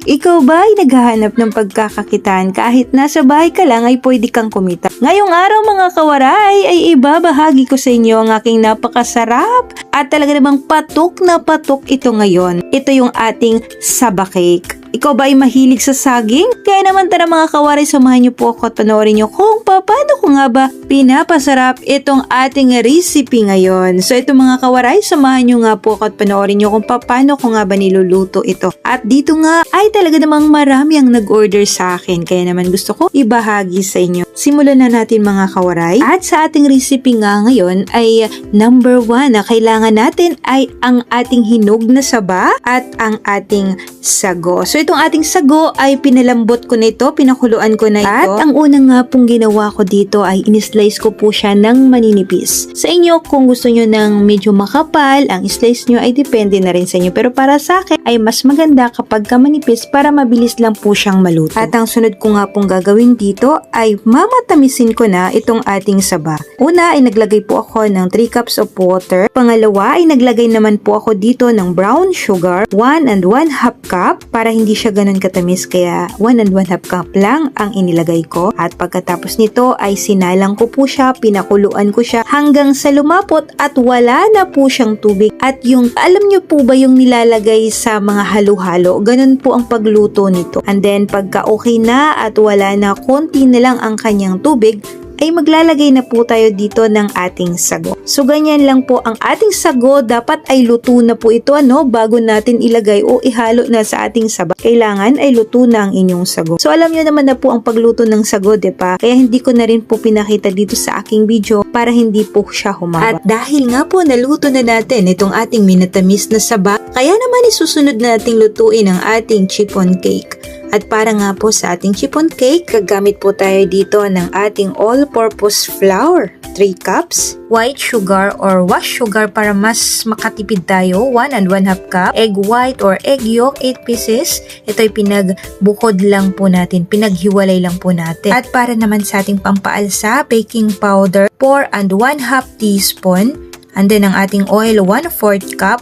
Ikaw ba ay naghahanap ng pagkakakitaan kahit nasa bahay ka lang ay pwede kang kumita? Ngayong araw mga kawaray ay ibabahagi ko sa inyo ang aking napakasarap at talaga namang patok na patok ito ngayon. Ito yung ating saba cake. Ikaw ba ay mahilig sa saging? Kaya naman tara mga kawaray, samahan niyo po ako at panoorin niyo kung paano ko nga ba pinapasarap itong ating recipe ngayon. So ito mga kawaray, samahan niyo nga po ako at panoorin niyo kung paano ko nga ba niluluto ito. At dito nga ay talaga namang marami ang nag-order sa akin. Kaya naman gusto ko ibahagi sa inyo. Simulan na natin mga kawaray. At sa ating recipe nga ngayon ay number 1 na kailangan natin ay ang ating hinog na saba at ang ating sago. So itong ating sago ay pinalambot ko na ito, pinakuluan ko na ito. At ang unang nga pong ginawa ko dito ay in-slice ko po siya ng maninipis. Sa inyo kung gusto nyo ng medyo makapal, ang slice nyo ay depende na rin sa inyo. Pero para sa akin ay mas maganda kapag manipis para mabilis lang po siyang maluto. At ang sunod ko nga pong gagawin dito ay mamatamisin ko na itong ating saba. Una ay naglagay po ako ng 3 cups of water. Pangalawa ay naglagay naman po ako dito ng brown sugar, 1 and 1/2 cup para hindi siya ganun katamis, kaya 1 and 1/2 cup lang ang inilagay ko. At pagkatapos nito ay sinalang ko po siya, pinakuluan ko siya hanggang sa lumapot at wala na po siyang tubig. At yung, alam nyo po ba yung nilalagay sa mga halo-halo? Ganun po ang pagluto nito. And then pagka okay na at wala na, konti na lang ang kanyang tubig, ay maglalagay na po tayo dito ng ating sago. So ganyan lang po ang ating sago, dapat ay luto na po ito bago natin ilagay o ihalo na sa ating saba. Kailangan ay luto na ang inyong sago. So alam nyo naman na po ang pagluto ng sago, diba? Kaya hindi ko na rin po pinakita dito sa aking video para hindi po siya humaba. At dahil nga po naluto na natin itong ating minatamis na saba, kaya naman isusunod na nating lutuin ang ating chiffon cake. At para nga po sa ating chiffon cake, gagamit po tayo dito ng ating all-purpose flour, 3 cups, white sugar or wash sugar para mas makatipid tayo, 1 and 1/2 cup, egg white or egg yolk, 8 pieces. Ito ay pinagbukod lang po natin, pinaghiwalay lang po natin. At para naman sa ating pampaalsa, baking powder, 4 and 1/2 teaspoon, and then ang ating oil, 1/4 cup,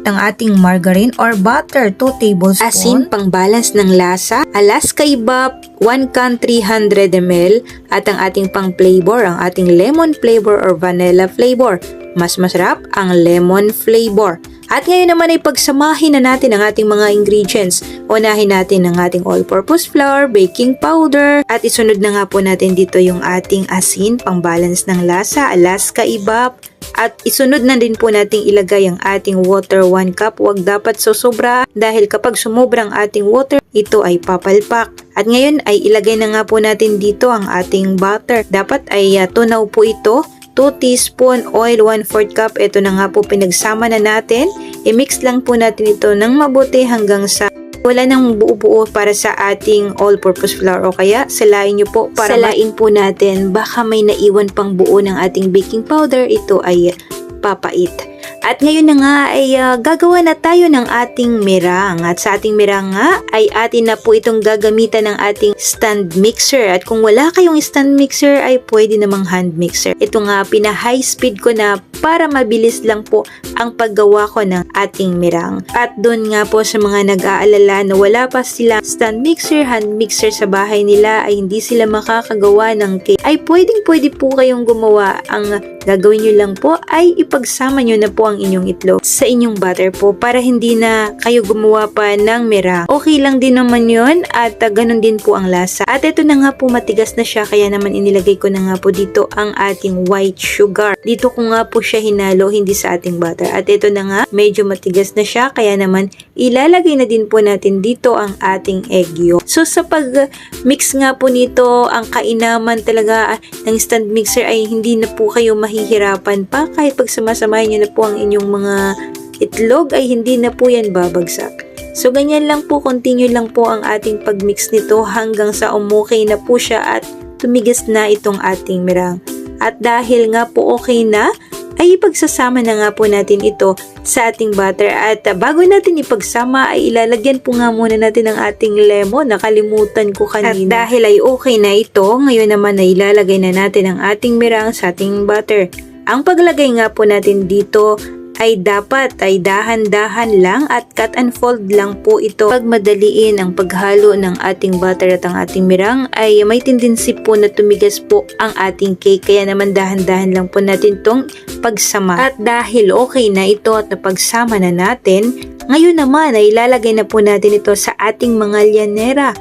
ng ating margarine or butter, 2 tablespoons. Asin pang balance ng lasa, Alaska Ibap, 1 can 300 ml, at ang ating pang flavor, ang ating lemon flavor or vanilla flavor. Mas masarap ang lemon flavor. At ngayon naman ay pagsamahin na natin ang ating mga ingredients. Unahin natin ang ating all-purpose flour, baking powder, at isunod na nga po natin dito yung ating asin, pang balance ng lasa, Alaska Ibap. At isunod na din po nating ilagay ang ating water, 1 cup. Huwag dapat sosobra dahil kapag sumobra ang ating water, ito ay papalpak. At ngayon ay ilagay na nga po natin dito ang ating butter. Dapat ay tunaw po ito. 2 teaspoon oil, 1/4 cup. Ito na nga po, pinagsama na natin. I-mix lang po natin ito ng mabuti hanggang sa wala nang buo-buo para sa ating all-purpose flour, o kaya salain nyo po para salain po natin. Baka may naiwan pang buo ng ating baking powder, ito ay papait. At ngayon na nga ay gagawa na tayo ng ating merang. At sa ating merang nga ay atin na po itong gagamitan ng ating stand mixer. At kung wala kayong stand mixer ay pwede namang hand mixer. Ito nga pina-high speed ko na para mabilis lang po ang paggawa ko ng ating merang. At doon nga po sa mga nag-aalala na wala pa sila stand mixer, hand mixer sa bahay nila ay hindi sila makakagawa ng cake, ay pwede po kayong gumawa. Ang gagawin nyo lang po ay ipagsama nyo na po ang inyong itlog sa inyong butter po para hindi na kayo gumawa pa ng merang. Okay lang din naman yun at ganun din po ang lasa. At ito na nga po, matigas na siya, kaya naman inilagay ko na nga po dito ang ating white sugar. Dito ko nga po siya hinalo, hindi sa ating butter. At ito na nga, medyo matigas na siya, kaya naman ilalagay na din po natin dito ang ating egg yolk. So sa pag-mix nga po nito, ang kainaman talaga ng stand mixer ay hindi na po kayo mahihirapan pa. Kahit pag sumasamahin nyo na po ang inyong mga itlog ay hindi na po yan babagsak. So ganyan lang po, continue lang po ang ating pag-mix nito hanggang sa umukay na po siya at tumigas na itong ating merang. At dahil nga po okay na, ay ipagsasama na nga po natin ito sa ating butter. At bago natin ipagsama ay ilalagyan po nga muna natin ang ating lemon. Nakalimutan ko kanina. At dahil ay okay na ito, ngayon naman ay ilalagay na natin ang ating merang sa ating butter. Ang paglagay nga po natin dito ay dapat ay dahan-dahan lang at cut and fold lang po ito. Pag madaliin ang paghalo ng ating butter at ang ating mirang ay may tendency po na tumigas po ang ating cake. Kaya naman dahan-dahan lang po natin itong pagsama. At dahil okay na ito at napagsama na natin, ngayon naman ay ilalagay na po natin ito sa ating mga lyanera.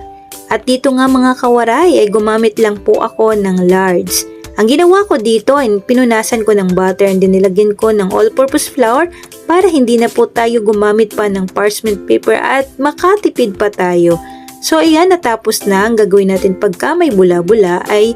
At dito nga mga kawaray ay gumamit lang po ako ng large. Ang ginawa ko dito ay pinunasan ko ng butter and then nilagyan ko ng all-purpose flour para hindi na po tayo gumamit pa ng parchment paper at makatipid pa tayo. So ayan, natapos na. Ang gagawin natin pagka may bula-bula ay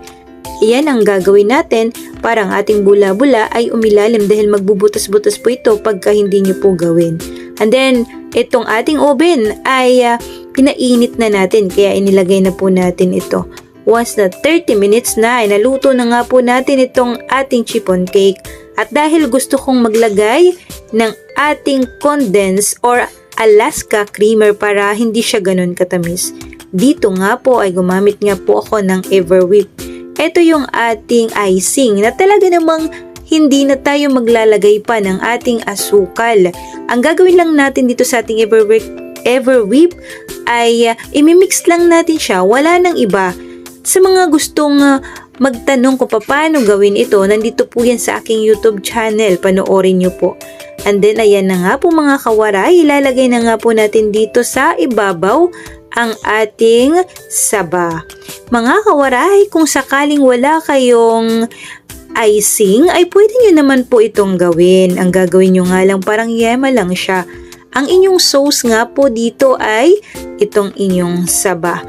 iyan ang gagawin natin para ang ating bula-bula ay umilalim dahil magbubutas-butas po ito pagka hindi nyo po gawin. And then itong ating oven ay pinainit na natin kaya inilagay na po natin ito. Once na 30 minutes na ay naluto na nga po natin itong ating chiffon cake. At dahil gusto kong maglagay ng ating condensed or Alaska creamer para hindi siya ganun katamis, dito nga po ay gumamit nga po ako ng Everwhip. Ito yung ating icing na talaga namang hindi na tayo maglalagay pa ng ating asukal. Ang gagawin lang natin dito sa ating Everwhip ay imimix lang natin siya, wala nang iba. Sa mga gustong magtanong kung paano gawin ito, nandito po yan sa aking YouTube channel. Panoorin nyo po. And then, ayan na nga po mga kawaray. Ilalagay na nga po natin dito sa ibabaw ang ating saba. Mga kawaray, kung sakaling wala kayong icing, ay pwede nyo naman po itong gawin. Ang gagawin nyo nga lang, parang yema lang siya. Ang inyong sauce nga po dito ay itong inyong saba.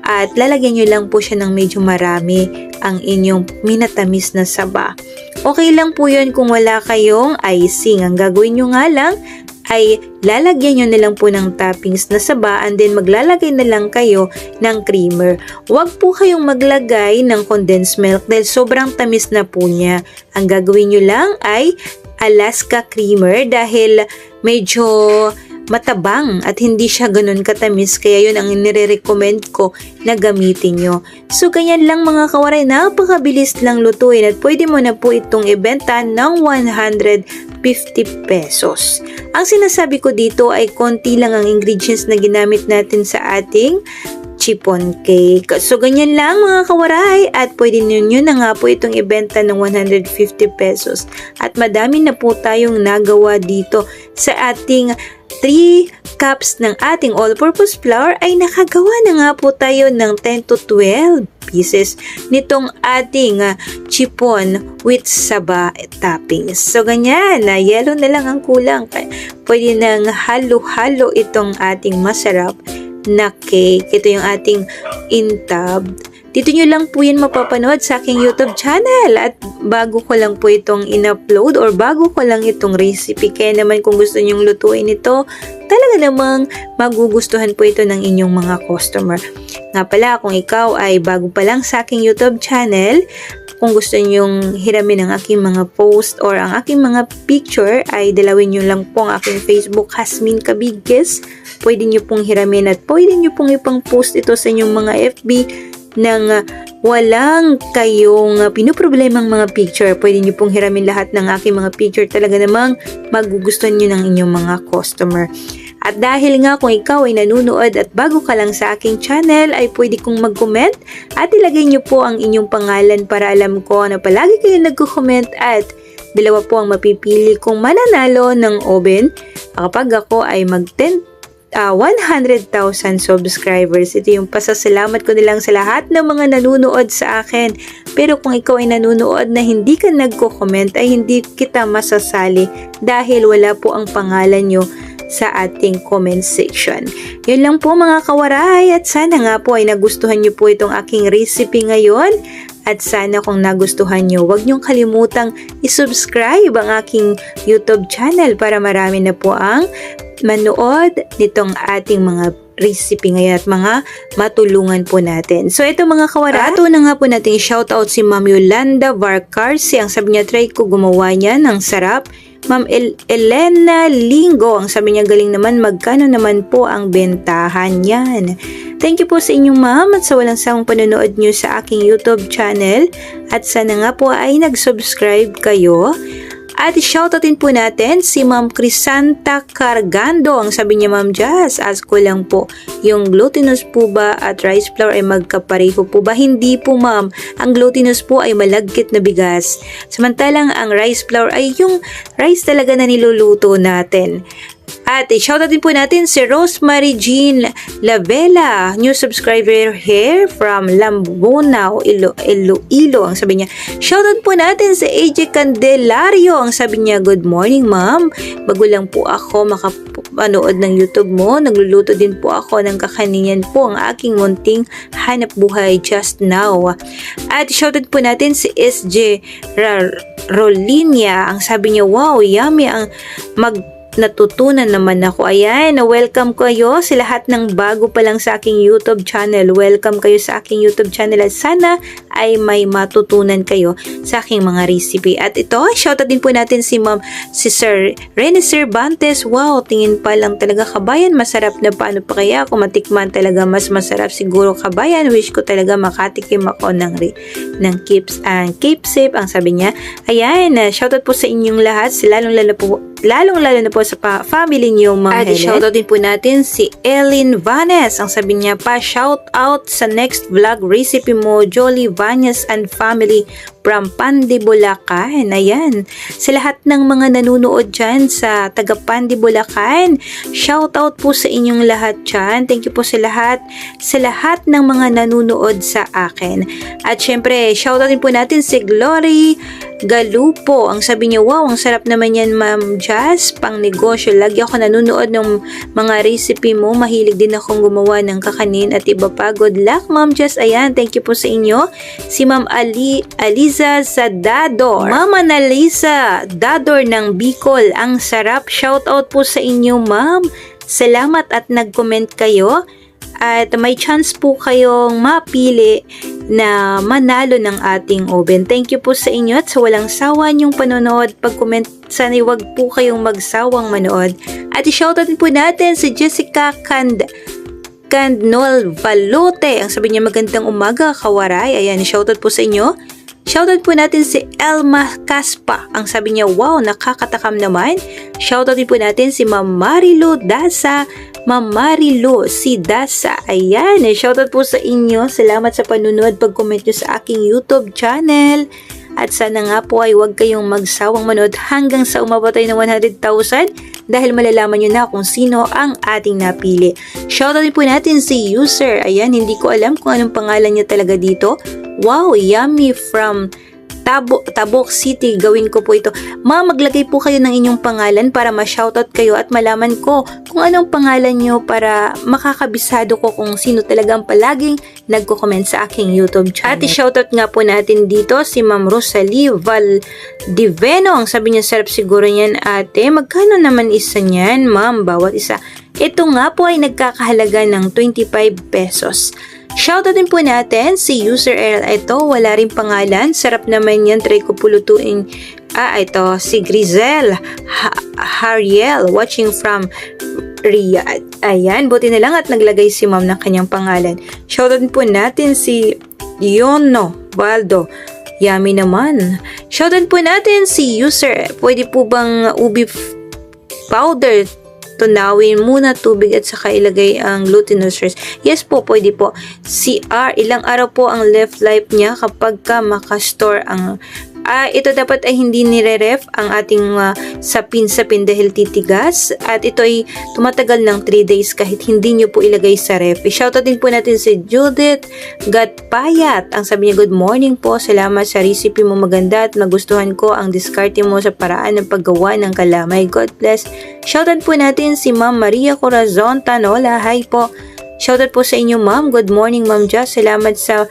At lalagyan nyo lang po siya ng medyo marami ang inyong minatamis na saba. Okay lang po yun kung wala kayong icing. Ang gagawin nyo nga lang ay lalagyan nyo na lang po ng toppings na saba and then maglalagay na lang kayo ng creamer. Huwag po kayong maglagay ng condensed milk dahil sobrang tamis na po niya. Ang gagawin nyo lang ay Alaska creamer dahil medyo matabang at hindi siya ganun katamis kaya yun ang nire-recommend ko na gamitin nyo. So ganyan lang mga kawaray, napakabilis lang lutuin at pwede mo na po itong ibenta ng 150 pesos. Ang sinasabi ko dito ay konti lang ang ingredients na ginamit natin sa ating chiffon cake. So ganyan lang mga kawaray at pwede ninyo na nga po itong ibenta ng 150 pesos. At madami na po tayong nagawa dito sa ating 3 cups ng ating all-purpose flour ay nakagawa na nga po tayo ng 10 to 12 pieces nitong ating chiffon with saba toppings. So ganyan, na yellow na lang ang kulang. Pwede nang halo-halo itong ating masarap na cake. Ito yung ating intab. Dito nyo lang po yan mapapanood sa aking YouTube channel at bago ko lang po itong in-upload or bago ko lang itong recipe. Kaya naman kung gusto nyong lutuin ito, talaga namang magugustuhan po ito ng inyong mga customer. Nga pala, kung ikaw ay bago pa lang sa aking YouTube channel, kung gusto nyong hiramin ang aking mga post or ang aking mga picture, ay dalawin nyo lang po ang aking Facebook, Hasmin Cabigues. Pwede nyo pong hiramin at pwede nyo pong ipang post ito sa inyong mga FB nang walang kayong pinuproblemang mga picture. Pwede nyo pong hiramin lahat ng aking mga picture. Talaga namang magugustuhan nyo ng inyong mga customer. At dahil nga kung ikaw ay nanunood at bago ka lang sa aking channel, ay pwede kong mag-comment at ilagay nyo po ang inyong pangalan para alam ko na palagi kayo nagko-comment at dalawa po ang mapipili kung mananalo ng oven kapag ako ay 100,000 subscribers. Ito yung pasasalamat ko nilang sa lahat ng mga nanunood sa akin. Pero kung ikaw ay nanunood na hindi ka nagko-comment ay hindi kita masasali dahil wala po ang pangalan nyo sa ating comment section. Yun lang po mga kawaray at sana nga po ay nagustuhan nyo po itong aking recipe ngayon. At sana kung nagustuhan nyo, huwag nyong kalimutang isubscribe ang aking YouTube channel para marami na po ang manood nitong ating mga recipe ngayon at mga matulungan po natin. So ito mga kawaray, ato na nga po natin shoutout si Ma'am Yolanda Varcarsi. Ang sabi niya, try ko gumawa niya ng sarap. Ma'am Elena Lingo, ang sabi niya, galing naman, magkano naman po ang bentahan yan. Thank you po sa inyong ma'am at sa walang sawang panonood nyo sa aking YouTube channel at sana nga po ay nag-subscribe kayo. At shoutoutin po natin si Ma'am Crisanta Cargando. Ang sabi niya, Ma'am Jazz, ask ko lang po, yung glutinous po ba at rice flour ay magkapareho po ba? Hindi po, ma'am. Ang glutinous po ay malagkit na bigas. Samantalang ang rice flour ay yung rice talaga na niluluto natin. At shoutout din po natin si Rosemary Jean Lavela, new subscriber here from Lambunao, Iloilo. Ang sabi niya, shoutout po natin si AJ Candelario. Ang sabi niya, good morning ma'am. Bago lang po ako makapanood ng YouTube mo, nagluluto din po ako ng kakaninyan po ang aking munting hanap buhay just now. At shoutout po natin si SJ Rolinia. Ang sabi niya, wow, yummy ang natutunan naman ako. Ayan, welcome kayo sa lahat ng bago pa lang sa aking YouTube channel. Welcome kayo sa aking YouTube channel at sana ay may matutunan kayo sa aking mga recipe. At ito, shoutout din po natin si Sir Rene Cervantes. Wow, tingin pa lang talaga kabayan, masarap na. Paano pa kaya kung matikman talaga mas masarap siguro kabayan. Wish ko talaga makatikim ako ng Cape Safe. Ang sabi niya, ayan, shoutout po sa inyong lahat, lalong-lalo na po sa family niyo, Ma'am Helen. At shoutout din po natin si Ellen Vanes. Ang sabi niya pa, shoutout sa next vlog recipe mo, Jolie Vanes and family from Pandi, Bulacan. Ayan. Sa lahat ng mga nanunood dyan sa taga Pandi, Bulacan, shoutout po sa inyong lahat dyan. Thank you po sa lahat ng mga nanunood sa akin. At syempre, shoutout din po natin si Glory Galupo. Ang sabi niya, wow, ang sarap naman yan, Ma'am Jazz, pang negosyo. Lagi ako nanonood ng mga recipe mo. Mahilig din akong gumawa ng kakanin at iba pa. Good luck, Ma'am Jazz. Ayan, thank you po sa inyo. Si Ma'am Aliza Dador. Ma'am Analisa Dador ng Bicol. Ang sarap. Shoutout po sa inyo, Ma'am. Salamat at nag-comment kayo. At may chance po kayong mapili na manalo ng ating oven. Thank you po sa inyo at sa walang sawa niyong panonood. Pag-comment, sana'y wag po kayong magsawang manood. At i-shoutout po natin si Jessica Candnol Valute. Ang sabi niya, magandang umaga, kawaray. Ayan, shoutout po sa inyo. Shoutout po natin si Elma Caspa. Ang sabi niya, wow, nakakatakam naman. Shoutout din po natin si Ma'am Marilu Dasa. Ma'am Marilu si Dasa. Ayan, shoutout po sa inyo. Salamat sa panunood, pag-comment nyo sa aking YouTube channel. At sana nga po ay huwag kayong magsawang manood hanggang sa umabot tayo ng 100,000 dahil malalaman nyo na kung sino ang ating napili. Shoutout din po natin si user. Ayan, hindi ko alam kung anong pangalan niya talaga dito. Wow, yummy from Tabok City. Gawin ko po ito. Ma'am, maglagay po kayo ng inyong pangalan para ma-shoutout kayo at malaman ko kung anong pangalan nyo para makakabisado ko kung sino talagang palaging nagko-comment sa aking YouTube channel. At i-shoutout nga po natin dito si Ma'am Rosalie Valdiveno. Ang sabi niya, sarap siguro niyan, ate. Magkano naman isa niyan, ma'am? Bawat isa. Ito nga po ay nagkakahalaga ng 25 pesos. Shoutout din po natin si user L. Ito, wala rin pangalan. Sarap naman yan. Try ko po lutuin. Ito, si Grizel Hariel, watching from Riyadh. Ayan, buti na lang at naglagay si ma'am ng kanyang pangalan. Shoutout din po natin si Yono Baldo. Yummy naman. Shoutout po natin si user. Pwede po bang ubi powder? Tunawin muna tubig at saka ilagay ang glutinous rice. Yes po, pwede po. CR, ilang araw po ang left life niya kapag ka makastore ang ito dapat ay hindi nire-ref ang ating sapin-sapin dahil titigas. At ito ay tumatagal ng 3 days kahit hindi nyo po ilagay sa ref. Shoutout din po natin si Judith Gatpayat. Ang sabi niya, good morning po. Salamat sa recipe mo, maganda at magustuhan ko ang diskarte mo sa paraan ng paggawa ng kalamay. God bless. Shoutout po natin si Ma'am Maria Corazon Tanola. Hi po. Shoutout po sa inyo, Ma'am. Good morning, Ma'am Jazz. Salamat sa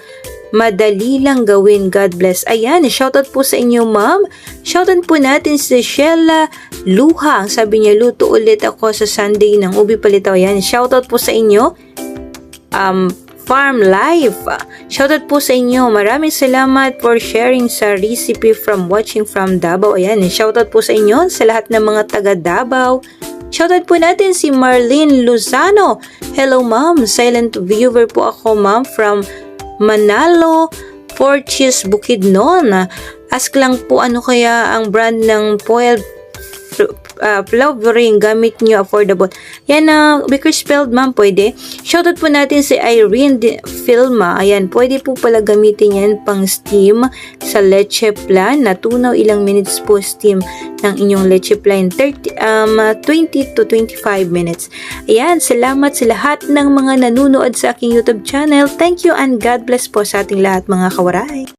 madali lang gawin. God bless. Ayan, shoutout po sa inyo, ma'am. Shoutout po natin si Sheila Luha. Ang sabi niya, luto ulit ako sa Sunday ng ubi palitaw. Ayan, shoutout po sa inyo. Farm Life. Shoutout po sa inyo. Maraming salamat for sharing sa recipe from watching from Davao. Ayan, shoutout po sa inyo sa lahat ng mga taga Davao. Shoutout po natin si Marlene Luzano. Hello, ma'am. Silent viewer po ako, ma'am, from Manalo, Porches, Bukidnon. Ask lang po ano kaya ang brand ng foil flavoring gamit nyo, affordable. Yan na, Bakersfield ma'am, pwede. Shoutout po natin si Irene Filma. Ayan, pwede po pala gamitin yan pang steam sa leche plan. Natunaw ilang minutes po steam ng inyong leche plan. 20 to 25 minutes. Ayan, salamat sa lahat ng mga nanunood sa aking YouTube channel. Thank you and God bless po sa ating lahat mga kawaray.